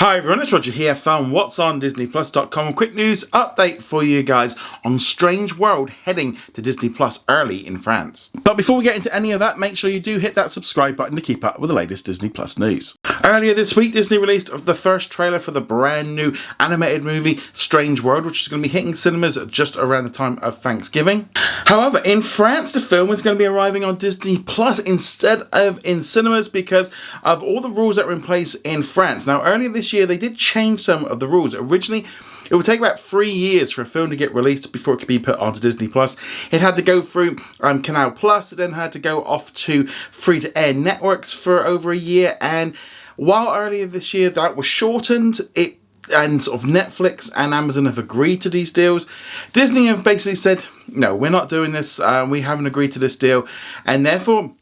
Hi everyone, it's Roger here from what's on disneyplus.com. A quick news update for you guys on Strange World heading to Disney Plus early in France. But before we get into any of that, make sure you do hit that subscribe button to keep up with the latest Disney Plus news. Earlier this week, Disney released the first trailer for the brand new animated movie Strange World, which is going to be hitting cinemas just around the time of Thanksgiving. However, in France, the film is going to be arriving on Disney Plus instead of in cinemas because of all the rules that were in place in France. Now, earlier this year, they did change some of the rules. Originally, it would take about 3 years for a film to get released before it could be put onto Disney Plus. It had to go through Canal Plus, it then had to go off to free-to-air networks for over a year, and while earlier this year that was shortened, and sort of Netflix and Amazon have agreed to these deals, Disney have basically said, no, we're not doing this, we haven't agreed to this deal, and therefore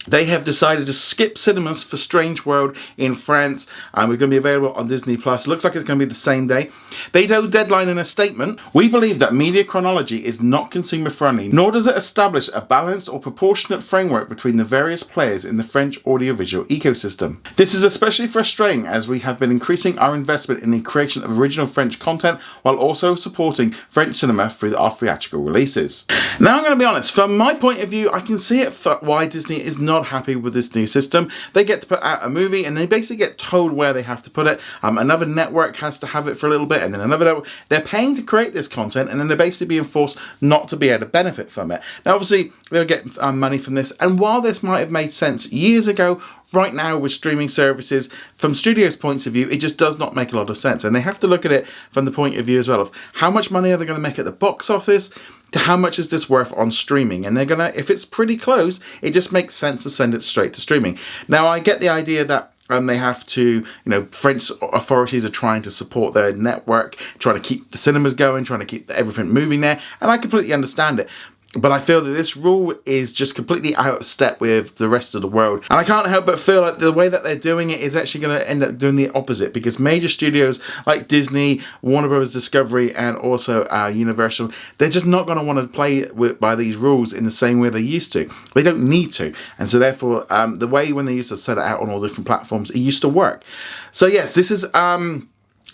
they have decided to skip cinemas for Strange World in France. We're going to be available on Disney Plus. Looks like it's going to be the same day. They told Deadline in a statement, "We believe that media chronology is not consumer friendly, nor does it establish a balanced or proportionate framework between the various players in the French audiovisual ecosystem. This is especially frustrating as we have been increasing our investment in the creation of original French content while also supporting French cinema through our theatrical releases." Now I'm going to be honest, from my point of view, I can see it for why Disney is not happy with this new system. They get to put out a movie and they basically get told where they have to put it. Another network has to have it for a little bit, and then another network. They're paying to create this content, and then they're basically being forced not to be able to benefit from it. Now obviously they'll get money from this, and while this might have made sense years ago, right now with streaming services, from studios' points of view, it just does not make a lot of sense. And they have to look at it from the point of view as well of how much money are they going to make at the box office, to how much is this worth on streaming. And they're gonna, if it's pretty close, it just makes sense to send it straight to streaming. Now I get the idea that they have to, French authorities are trying to support their network, trying to keep the cinemas going, trying to keep everything moving there, and I completely understand it. But I feel that this rule is just completely out of step with the rest of the world. And I can't help but feel like the way that they're doing it is actually going to end up doing the opposite, because major studios like Disney, Warner Bros. Discovery, and also Universal, they're just not going to want to play by these rules in the same way they used to. They don't need to. And so therefore, the way when they used to set it out on all different platforms, it used to work. So yes, this is...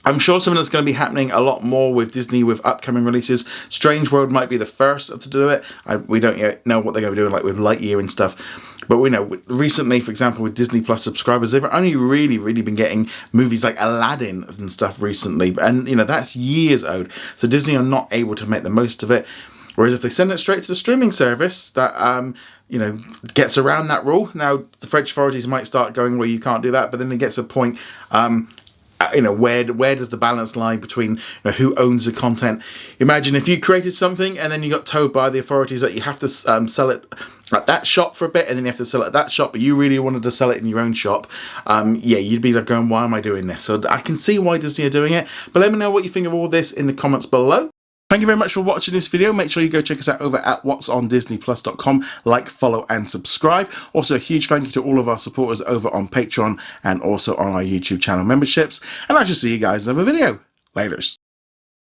I'm sure something that's going to be happening a lot more with Disney with upcoming releases. Strange World might be the first to do it. We don't yet know what they're going to be doing, like with Lightyear and stuff. But we know recently, for example, with Disney Plus subscribers, they've only really been getting movies like Aladdin and stuff recently. And, that's years old. So Disney are not able to make the most of it. Whereas if they send it straight to the streaming service, that, gets around that rule. Now, the French authorities might start going, well, you can't do that. But then it gets to a point... where does the balance lie between who owns the content? Imagine if you created something and then you got told by the authorities that you have to sell it at that shop for a bit, and then you have to sell it at that shop, but you really wanted to sell it in your own shop. Yeah, you'd be like going, why am I doing this? So I can see why Disney are doing it, but let me know what you think of all this in the comments below. Thank you very much for watching this video. Make sure you go check us out over at whatsondisneyplus.com. Like, follow, and subscribe. Also, a huge thank you to all of our supporters over on Patreon and also on our YouTube channel memberships. And I shall see you guys in another video. Laters.